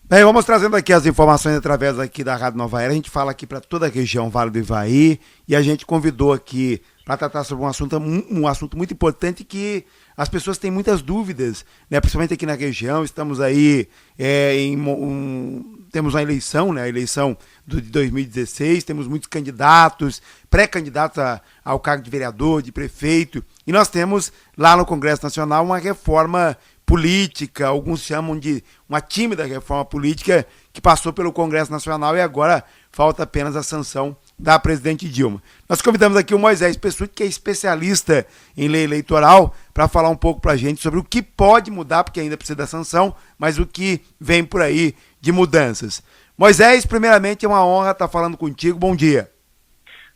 Bem, vamos trazendo aqui as informações através aqui da Rádio Nova Era. A gente fala aqui para toda a região Vale do Ivaí e a gente convidou aqui para tratar sobre um assunto muito importante que as pessoas têm muitas dúvidas, né? Principalmente aqui na região. Estamos aí temos uma eleição, né? A eleição de 2016, temos muitos candidatos, pré-candidatos ao cargo de vereador, de prefeito, e nós temos lá no Congresso Nacional uma reforma política, alguns chamam de uma tímida reforma política que passou pelo Congresso Nacional e agora falta apenas a sanção da presidente Dilma. Nós convidamos aqui o Moisés Pessutti, que é especialista em lei eleitoral, para falar um pouco para a gente sobre o que pode mudar, porque ainda precisa da sanção, mas o que vem por aí de mudanças. Moisés, primeiramente é uma honra estar falando contigo, bom dia.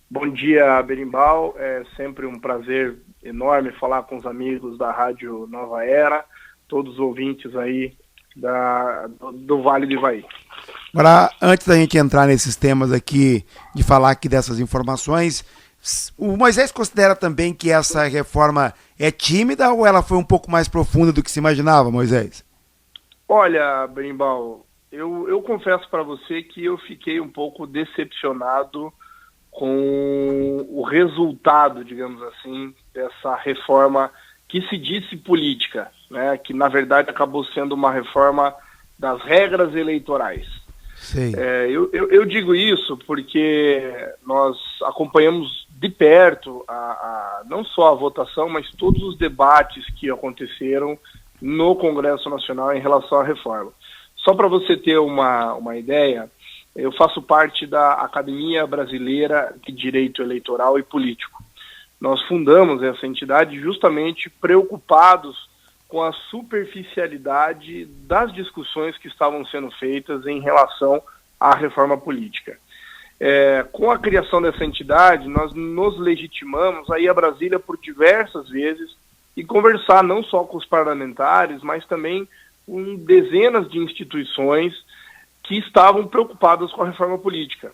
Bom dia, Berimbau, é sempre um prazer enorme falar com os amigos da Rádio Nova Era, todos os ouvintes aí do Vale do Ivaí. Agora, antes da gente entrar nesses temas aqui, de falar aqui dessas informações, o Moisés considera também que essa reforma é tímida ou ela foi um pouco mais profunda do que se imaginava, Moisés? Olha, Berimbau, eu confesso para você que eu fiquei um pouco decepcionado com o resultado, digamos assim, dessa reforma que se disse política, né? Que na verdade acabou sendo uma reforma das regras eleitorais. Eu digo isso porque nós acompanhamos de perto não só a votação, mas todos os debates que aconteceram no Congresso Nacional em relação à reforma. Só para você ter uma ideia, eu faço parte da Academia Brasileira de Direito Eleitoral e Político. Nós fundamos essa entidade justamente preocupados com a superficialidade das discussões que estavam sendo feitas em relação à reforma política. Com a criação dessa entidade, nós nos legitimamos a ir a Brasília por diversas vezes e conversar não só com os parlamentares, mas também com dezenas de instituições que estavam preocupadas com a reforma política.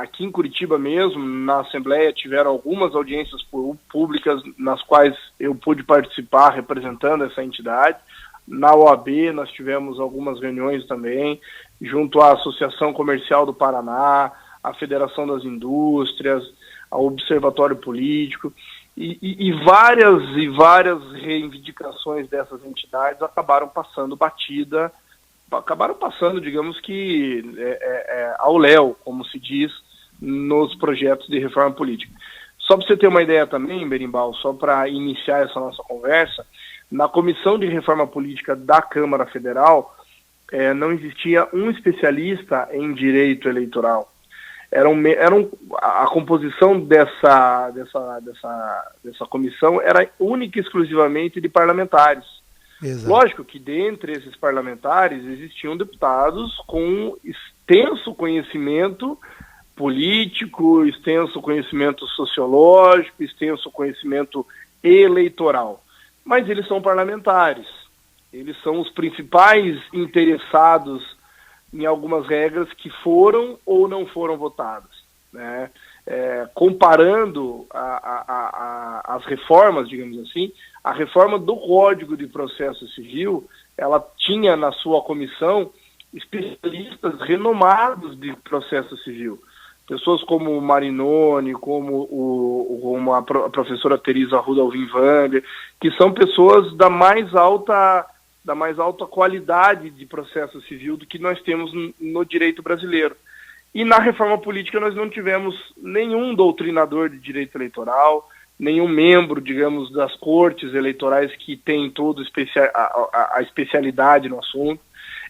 Aqui em Curitiba mesmo, na Assembleia, tiveram algumas audiências públicas nas quais eu pude participar representando essa entidade. Na OAB nós tivemos algumas reuniões também, junto à Associação Comercial do Paraná, à Federação das Indústrias, ao Observatório Político, e várias reivindicações dessas entidades acabaram passando, digamos que, ao léu, como se diz, nos projetos de reforma política. Só para você ter uma ideia também, Berimbau, só para iniciar essa nossa conversa, na Comissão de Reforma Política da Câmara Federal, não existia um especialista em direito eleitoral. A composição dessa comissão era única e exclusivamente de parlamentares. Exato. Lógico que dentre esses parlamentares existiam deputados com extenso conhecimento político, extenso conhecimento sociológico, extenso conhecimento eleitoral. Mas eles são parlamentares, eles são os principais interessados em algumas regras que foram ou não foram votadas, né? Comparando as reformas, digamos assim, a reforma do Código de Processo Civil, ela tinha na sua comissão especialistas renomados de processo civil. Pessoas como o Marinoni, como a professora Teresa Rudolphin Wander, que são pessoas da mais alta qualidade de processo civil do que nós temos no direito brasileiro. E na reforma política nós não tivemos nenhum doutrinador de direito eleitoral, nenhum membro, digamos, das cortes eleitorais que tem toda a especialidade no assunto.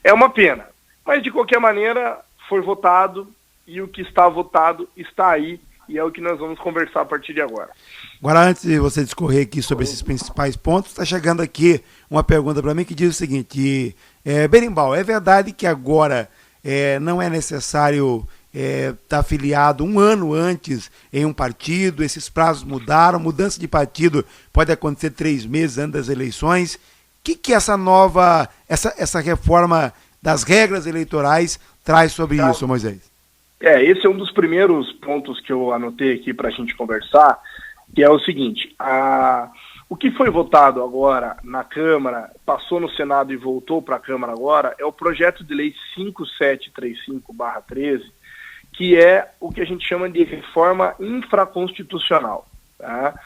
É uma pena, mas de qualquer maneira foi votado e o que está votado está aí e é o que nós vamos conversar a partir de agora. Agora, antes de você discorrer aqui sobre esses principais pontos, está chegando aqui uma pergunta para mim que diz o seguinte: Berimbau, é verdade que agora não é necessário estar afiliado um ano antes em um partido, esses prazos mudaram, mudança de partido pode acontecer 3 meses antes das eleições. O que essa reforma das regras eleitorais traz sobre isso, Moisés? Esse é um dos primeiros pontos que eu anotei aqui para a gente conversar, que é o seguinte: O que foi votado agora na Câmara, passou no Senado e voltou para a Câmara agora, é o projeto de lei 5735/13, que é o que a gente chama de reforma infraconstitucional. Tá?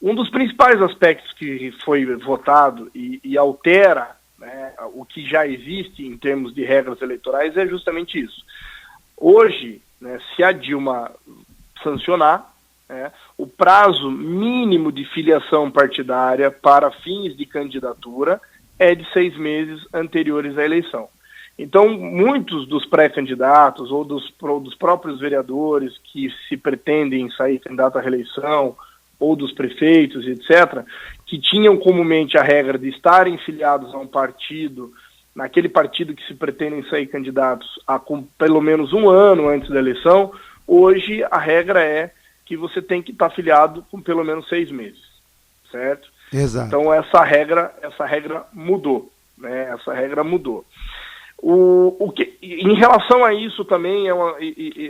Um dos principais aspectos que foi votado e altera, né, o que já existe em termos de regras eleitorais é justamente isso. Hoje, né, se a Dilma sancionar, o prazo mínimo de filiação partidária para fins de candidatura é de 6 meses anteriores à eleição. Então, muitos dos pré-candidatos ou dos próprios vereadores que se pretendem sair candidato à reeleição, ou dos prefeitos, etc., que tinham comumente a regra de estarem filiados a um partido, naquele partido que se pretendem sair candidatos com pelo menos um ano antes da eleição, hoje a regra é que você tem que estar filiado com pelo menos 6 meses, certo? Exato. Então essa regra mudou, né? Essa regra mudou. Em relação a isso também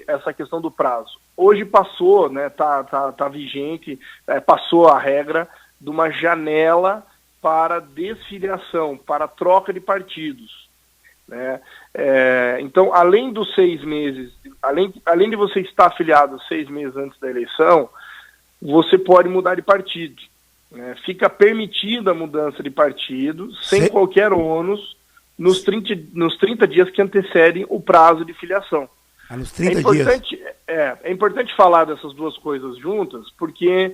essa questão do prazo. Hoje passou, né? Tá vigente, passou a regra de uma janela para desfiliação, para troca de partidos, né? Então, além dos 6 meses, além de você estar afiliado 6 meses antes da eleição, você pode mudar de partido, né? Fica permitida a mudança de partido, sem qualquer ônus, nos 30 dias que antecedem o prazo de filiação. Nos 30 dias. É importante falar dessas duas coisas juntas, porque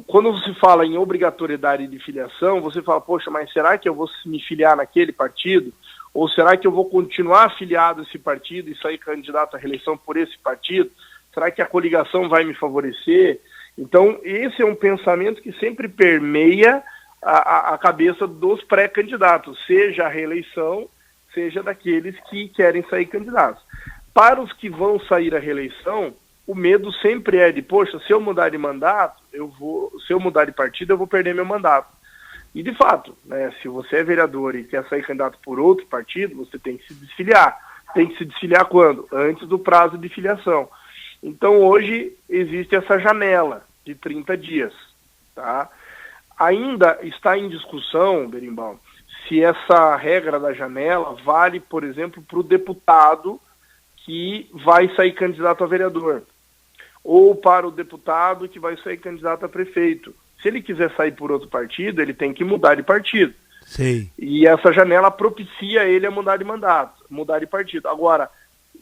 quando você fala em obrigatoriedade de filiação, você fala, poxa, mas será que eu vou me filiar naquele partido? Ou será que eu vou continuar afiliado a esse partido e sair candidato à reeleição por esse partido? Será que a coligação vai me favorecer? Então, esse é um pensamento que sempre permeia a cabeça dos pré-candidatos, seja a reeleição, seja daqueles que querem sair candidatos. Para os que vão sair à reeleição, o medo sempre é de, poxa, se eu mudar de mandato, se eu mudar de partido, eu vou perder meu mandato. E de fato, né, se você é vereador e quer sair candidato por outro partido, você tem que se desfiliar. Tem que se desfiliar quando? Antes do prazo de filiação. Então hoje existe essa janela de 30 dias, tá? Ainda está em discussão, Berimbau, se essa regra da janela vale, por exemplo, para o deputado que vai sair candidato a vereador, ou para o deputado que vai sair candidato a prefeito. Se ele quiser sair por outro partido, ele tem que mudar de partido. Sim. E essa janela propicia ele a mudar de mandato, mudar de partido. Agora,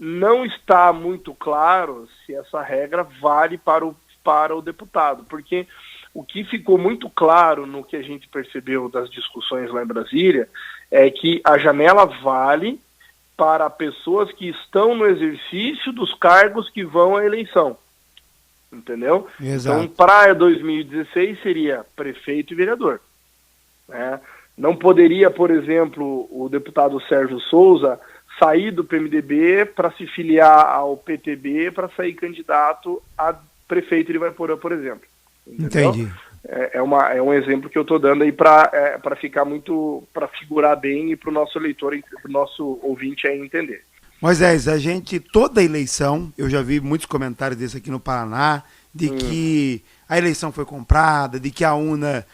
não está muito claro se essa regra vale para o deputado, porque o que ficou muito claro no que a gente percebeu das discussões lá em Brasília é que a janela vale para pessoas que estão no exercício dos cargos que vão à eleição. Entendeu? Exato. Então, para 2016 seria prefeito e vereador, né? Não poderia, por exemplo, o deputado Sérgio Souza sair do PMDB para se filiar ao PTB para sair candidato a prefeito de Ivaiporã, por exemplo. Entendeu? Entendi. É um exemplo que eu estou dando aí para ficar muito, para figurar bem e para o nosso eleitor, para o nosso ouvinte aí entender. Moisés, toda eleição, eu já vi muitos comentários desse aqui no Paraná, de que a eleição foi comprada, de que a urna,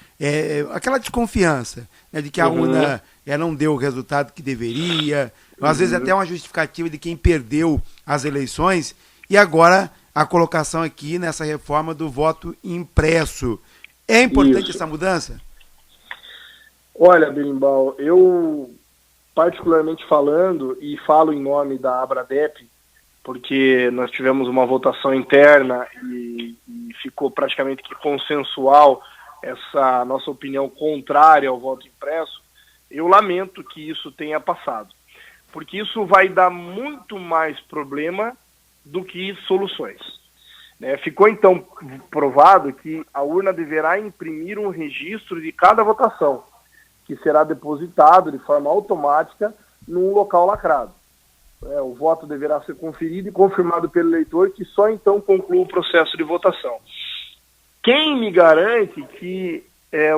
aquela desconfiança, né, de que a urna não deu o resultado que deveria, às vezes até uma justificativa de quem perdeu as eleições, e agora a colocação aqui nessa reforma do voto impresso. É importante essa mudança? Olha, Berimbau, eu particularmente falando, e falo em nome da Abradep, porque nós tivemos uma votação interna e ficou praticamente que consensual essa nossa opinião contrária ao voto impresso, eu lamento que isso tenha passado, porque isso vai dar muito mais problema do que soluções. Ficou então provado que a urna deverá imprimir um registro de cada votação, que será depositado de forma automática num local lacrado. O voto deverá ser conferido e confirmado pelo eleitor, que só então conclua o processo de votação. Quem me garante que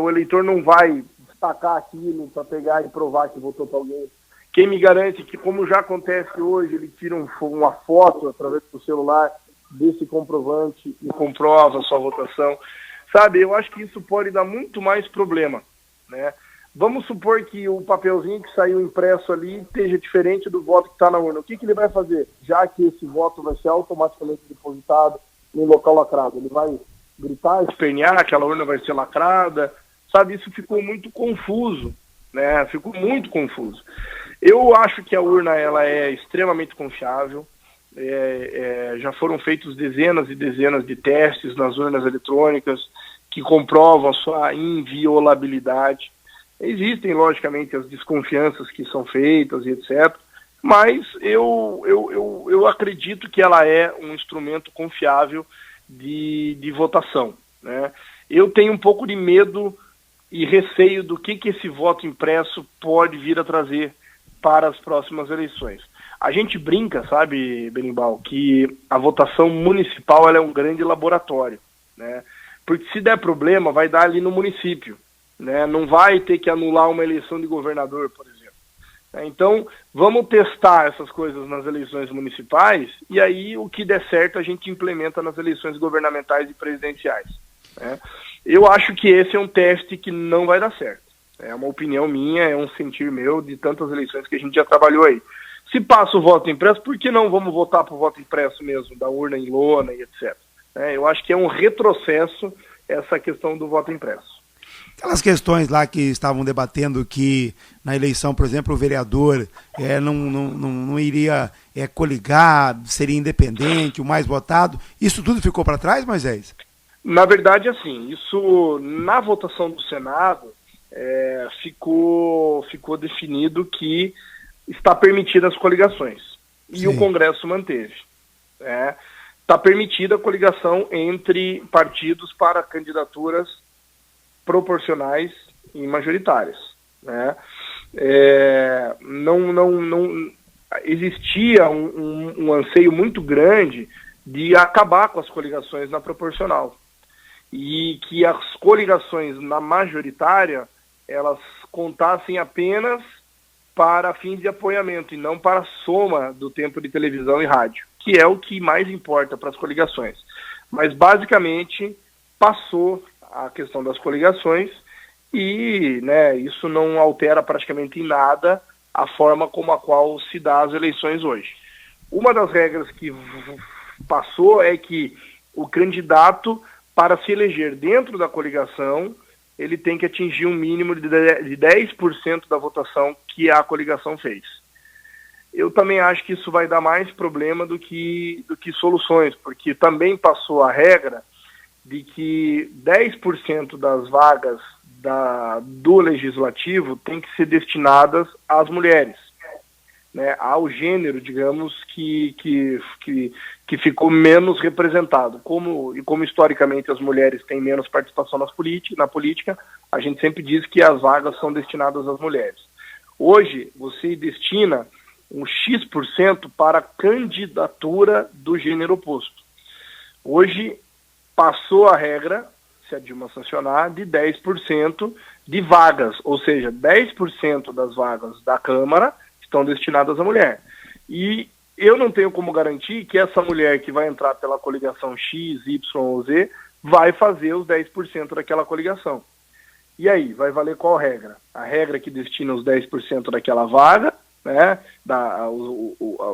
o eleitor não vai destacar aquilo para pegar e provar que votou para alguém? Quem me garante que, como já acontece hoje, ele tira uma foto através do celular desse comprovante e comprova a sua votação? sabe? Eu acho que isso pode dar muito mais problema, né? Vamos supor que o papelzinho que saiu impresso ali esteja diferente do voto que está na urna. O que ele vai fazer? Já que esse voto vai ser automaticamente depositado no local lacrado, ele vai gritar, espernear, aquela urna vai ser lacrada, sabe? Isso ficou muito confuso, né? Ficou muito confuso. Eu acho que a urna ela é extremamente confiável. Já foram feitos dezenas e dezenas de testes nas urnas eletrônicas que comprovam a sua inviolabilidade. Existem, logicamente, as desconfianças que são feitas e etc., mas eu acredito que ela é um instrumento confiável de votação, né? Eu tenho um pouco de medo e receio do que esse voto impresso pode vir a trazer para as próximas eleições. A gente brinca, sabe, Berimbau, que a votação municipal ela é um grande laboratório, né? Porque se der problema, vai dar ali no município, né? Não vai ter que anular uma eleição de governador, por exemplo. Então, vamos testar essas coisas nas eleições municipais e aí o que der certo a gente implementa nas eleições governamentais e presidenciais, né? Eu acho que esse é um teste que não vai dar certo. É uma opinião minha, é um sentir meu de tantas eleições que a gente já trabalhou aí. Se passa o voto impresso, por que não vamos votar para o voto impresso mesmo, da urna em lona e etc? Eu acho que é um retrocesso essa questão do voto impresso. Aquelas questões lá que estavam debatendo que na eleição, por exemplo, o vereador não iria coligar, seria independente, o mais votado, isso tudo ficou para trás, Moisés? Na verdade, assim, isso na votação do Senado ficou definido que está permitida as coligações. E Sim. O Congresso manteve. Está permitida a coligação entre partidos para candidaturas proporcionais e majoritárias, né? Não existia um anseio muito grande de acabar com as coligações na proporcional e que as coligações na majoritária elas contassem apenas para fins de apoiamento e não para a soma do tempo de televisão e rádio, que é o que mais importa para as coligações. Mas basicamente passou a questão das coligações e, né, isso não altera praticamente em nada a forma como a qual se dá as eleições hoje. Uma das regras que passou é que o candidato, para se eleger dentro da coligação, ele tem que atingir um mínimo de 10% da votação que a coligação fez. Eu também acho que isso vai dar mais problema do que soluções, porque também passou a regra de que 10% das vagas do legislativo tem que ser destinadas às mulheres, né, ao gênero, digamos, que ficou menos representado. Como historicamente as mulheres têm menos participação na política, a gente sempre diz que as vagas são destinadas às mulheres. Hoje, você destina um X% para a candidatura do gênero oposto. Hoje, passou a regra, se a Dilma sancionar, de 10% de vagas, ou seja, 10% das vagas da Câmara estão destinadas à mulher. E eu não tenho como garantir que essa mulher que vai entrar pela coligação X, Y ou Z vai fazer os 10% daquela coligação. E aí, vai valer qual regra? A regra que destina os 10% daquela vaga, né,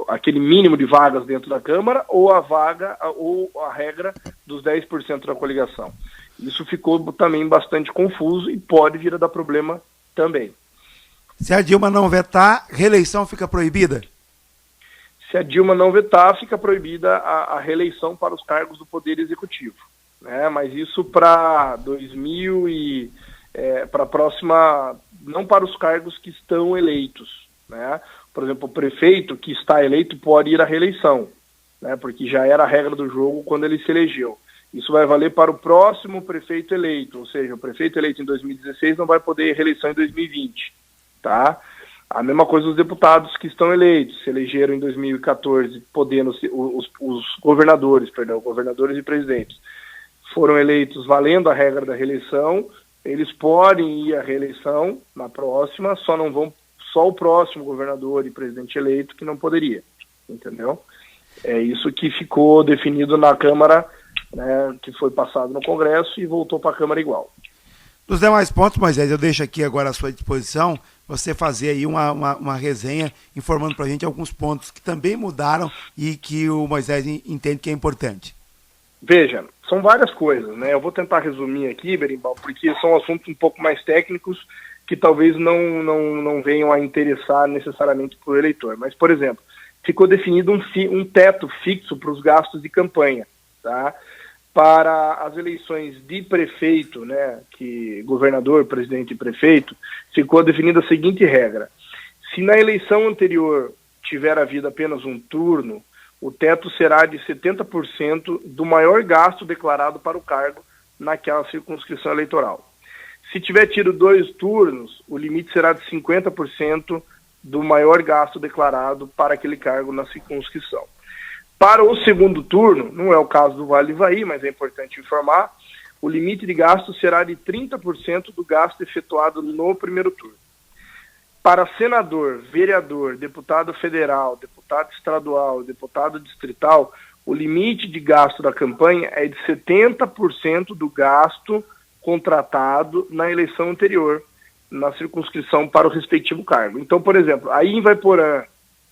aquele mínimo de vagas dentro da Câmara, ou a regra dos 10% da coligação. Isso ficou também bastante confuso e pode vir a dar problema também. Se a Dilma não vetar, reeleição fica proibida? Se a Dilma não vetar, fica proibida a reeleição para os cargos do Poder Executivo, né? Mas isso para para a próxima, não para os cargos que estão eleitos, né? Por exemplo, o prefeito que está eleito pode ir à reeleição, né? Porque já era a regra do jogo quando ele se elegeu. Isso vai valer para o próximo prefeito eleito, ou seja, o prefeito eleito em 2016 não vai poder ir à reeleição em 2020, tá? A mesma coisa os deputados que estão eleitos, se elegeram em 2014, podendo os governadores e presidentes, foram eleitos valendo a regra da reeleição, eles podem ir à reeleição na próxima, só o próximo governador e presidente eleito que não poderia, entendeu? É isso que ficou definido na Câmara né, que foi passado no Congresso e voltou para a Câmara igual. Dos demais pontos, Moisés, eu deixo aqui agora à sua disposição você fazer aí uma resenha informando para a gente alguns pontos que também mudaram e que o Moisés entende que é importante. Veja, são várias coisas, né? Eu vou tentar resumir aqui, Berimbau, porque são assuntos um pouco mais técnicos que talvez não venham a interessar necessariamente para o eleitor. Mas, por exemplo, ficou definido um teto fixo para os gastos de campanha, tá? Para as eleições de prefeito, né, que governador, presidente e prefeito, ficou definida a seguinte regra: se na eleição anterior tiver havido apenas um turno, o teto será de 70% do maior gasto declarado para o cargo naquela circunscrição eleitoral. Se tiver tido 2 turnos, o limite será de 50% do maior gasto declarado para aquele cargo na circunscrição. Para o segundo turno, não é o caso do Vale do Ivaí, mas é importante informar, o limite de gasto será de 30% do gasto efetuado no primeiro turno. Para senador, vereador, deputado federal, deputado estadual, deputado distrital, o limite de gasto da campanha é de 70% do gasto contratado na eleição anterior, na circunscrição para o respectivo cargo. Então, por exemplo, aí em Vaiporã,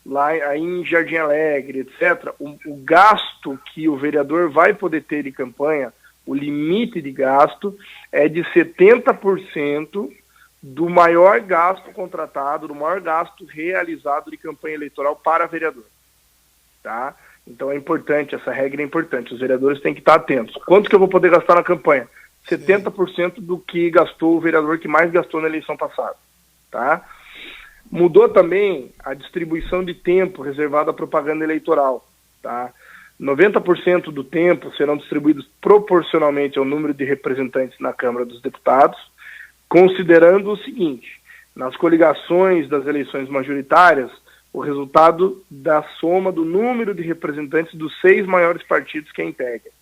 lá aí em Jardim Alegre, etc., o gasto que o vereador vai poder ter de campanha, o limite de gasto, é de 70% do maior gasto contratado, do maior gasto realizado de campanha eleitoral para vereador. Tá? Então é importante, essa regra é importante, os vereadores têm que estar atentos. Quanto que eu vou poder gastar na campanha? 70% do que gastou o vereador que mais gastou na eleição passada. Tá? Mudou também a distribuição de tempo reservado à propaganda eleitoral. Tá? 90% do tempo serão distribuídos proporcionalmente ao número de representantes na Câmara dos Deputados, considerando o seguinte: nas coligações das eleições majoritárias, o resultado da soma do número de representantes dos 6 maiores partidos que a integram.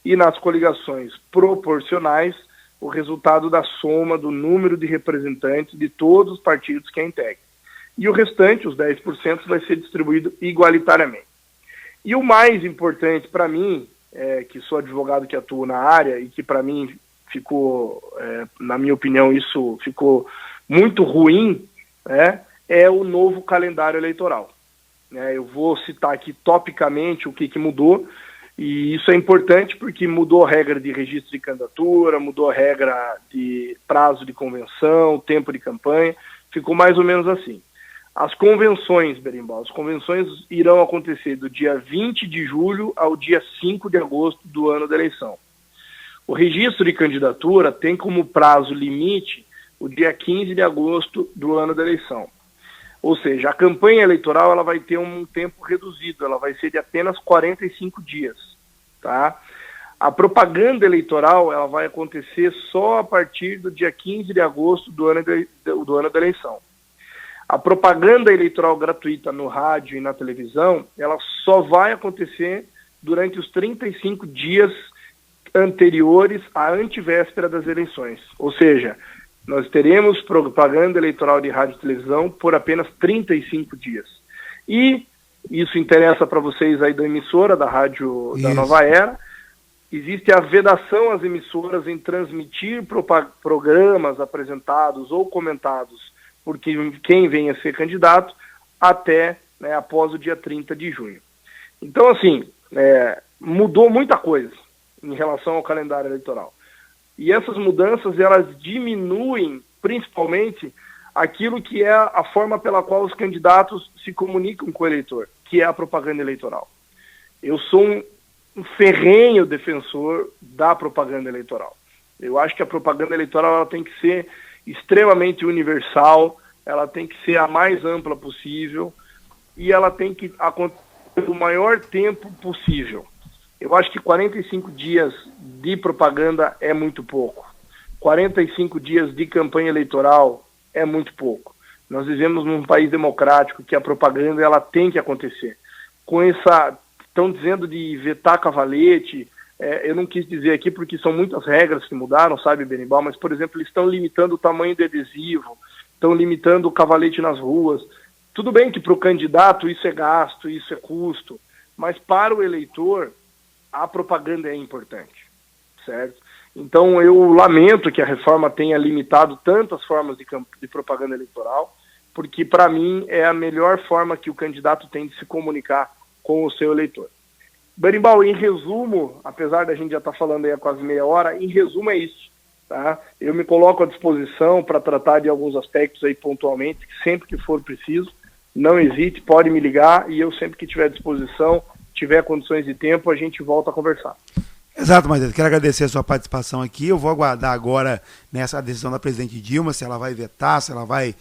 E nas coligações proporcionais, o resultado da soma do número de representantes de todos os partidos que a integram. E o restante, os 10%, vai ser distribuído igualitariamente. E o mais importante para mim, que sou advogado que atuo na área e que para mim ficou, na minha opinião, isso ficou muito ruim, é o novo calendário eleitoral. Eu vou citar aqui topicamente o que mudou, e isso é importante porque mudou a regra de registro de candidatura, mudou a regra de prazo de convenção, tempo de campanha, ficou mais ou menos assim. As convenções, Berimbau, as convenções irão acontecer do dia 20 de julho ao dia 5 de agosto do ano da eleição. O registro de candidatura tem como prazo limite o dia 15 de agosto do ano da eleição. Ou seja, a campanha eleitoral ela vai ter um tempo reduzido, ela vai ser de apenas 45 dias. Tá? A propaganda eleitoral ela vai acontecer só a partir do dia 15 de agosto do ano da eleição. A propaganda eleitoral gratuita no rádio e na televisão, ela só vai acontecer durante os 35 dias anteriores à antivéspera das eleições. Ou seja, nós teremos propaganda eleitoral de rádio e televisão por apenas 35 dias. E isso interessa para vocês aí da emissora, da Rádio da Nova Era. Existe a vedação às emissoras em transmitir programas apresentados ou comentados por quem venha a ser candidato até após o dia 30 de junho. Então, assim, mudou muita coisa em relação ao calendário eleitoral. E essas mudanças, elas diminuem, principalmente, aquilo que é a forma pela qual os candidatos se comunicam com o eleitor, que é a propaganda eleitoral. Eu sou um ferrenho defensor da propaganda eleitoral. Eu acho que a propaganda eleitoral ela tem que ser extremamente universal, ela tem que ser a mais ampla possível e ela tem que acontecer o maior tempo possível. Eu acho que 45 dias de propaganda é muito pouco. 45 dias de campanha eleitoral é muito pouco. Nós vivemos num país democrático que a propaganda ela tem que acontecer. Com essa, estão dizendo de vetar cavalete, eu não quis dizer aqui porque são muitas regras que mudaram, sabe, Berimbau, mas, por exemplo, eles estão limitando o tamanho do adesivo, estão limitando o cavalete nas ruas. Tudo bem que para o candidato isso é gasto, isso é custo, mas para o eleitor, a propaganda é importante, certo? Então eu lamento que a reforma tenha limitado tantas formas de propaganda eleitoral, porque para mim é a melhor forma que o candidato tem de se comunicar com o seu eleitor. Berimbau, em resumo, apesar da gente já estar falando aí há quase meia hora, em resumo é isso, tá? Eu me coloco à disposição para tratar de alguns aspectos aí pontualmente, sempre que for preciso. Não hesite, pode me ligar e eu sempre que tiver à disposição, tiver condições de tempo, a gente volta a conversar. Exato, Moisés. Quero agradecer a sua participação aqui. Eu vou aguardar agora nessa decisão da presidente Dilma, se ela vai vetar, se ela vai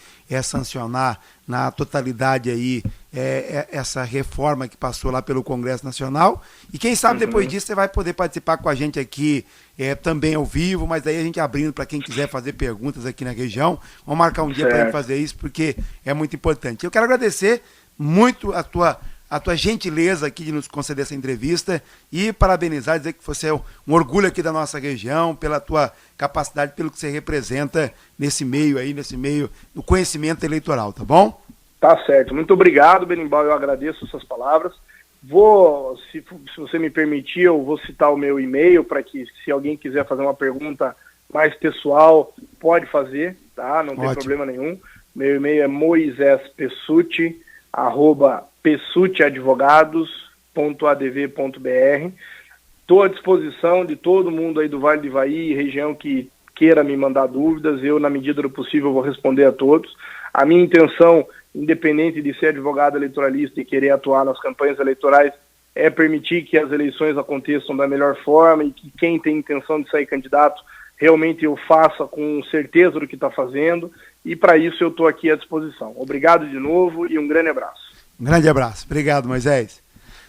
sancionar na totalidade aí essa reforma que passou lá pelo Congresso Nacional. E quem sabe depois disso você vai poder participar com a gente aqui também ao vivo, mas daí a gente abrindo para quem quiser fazer perguntas aqui na região. Vamos marcar um dia para a gente fazer isso, porque é muito importante. Eu quero agradecer muito a tua gentileza aqui de nos conceder essa entrevista e parabenizar, dizer que você é um orgulho aqui da nossa região, pela tua capacidade, pelo que você representa nesse meio do conhecimento eleitoral, tá bom? Tá certo. Muito obrigado, Berimbau, eu agradeço suas palavras. Se você me permitir, eu vou citar o meu e-mail para que, se alguém quiser fazer uma pergunta mais pessoal, pode fazer, tá? Não tem problema nenhum. Meu e-mail é moisespessuti@pessuteadvogados.adv.br. Estou à disposição de todo mundo aí do Vale do Ivaí, região que queira me mandar dúvidas. Eu, na medida do possível, vou responder a todos. A minha intenção, independente de ser advogado eleitoralista e querer atuar nas campanhas eleitorais, é permitir que as eleições aconteçam da melhor forma e que quem tem intenção de sair candidato realmente o faça com certeza do que está fazendo. E para isso eu estou aqui à disposição. Obrigado de novo e um grande abraço. Um grande abraço. Obrigado, Moisés.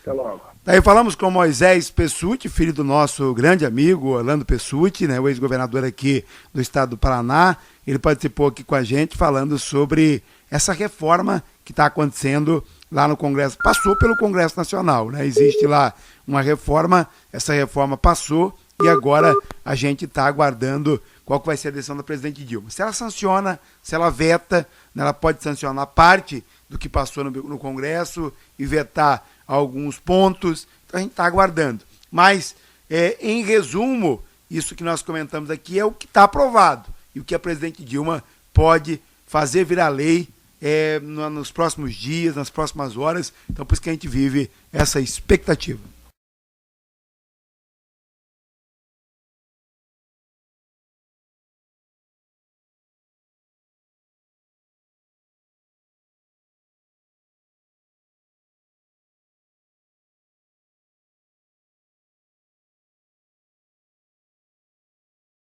Até logo. Daí falamos com Moisés Pessuti, filho do nosso grande amigo Orlando Pessuti, né, o ex-governador aqui do estado do Paraná. Ele participou aqui com a gente falando sobre essa reforma que está acontecendo lá no Congresso. Passou pelo Congresso Nacional, né? Existe lá uma reforma, essa reforma passou e agora a gente está aguardando qual que vai ser a decisão da presidente Dilma. Se ela sanciona, se ela veta, né, ela pode sancionar parte do que passou no Congresso e vetar alguns pontos. Então a gente está aguardando. Mas, em resumo, isso que nós comentamos aqui é o que está aprovado e o que a presidente Dilma pode fazer virar lei nos próximos dias, nas próximas horas. Então, por isso que a gente vive essa expectativa.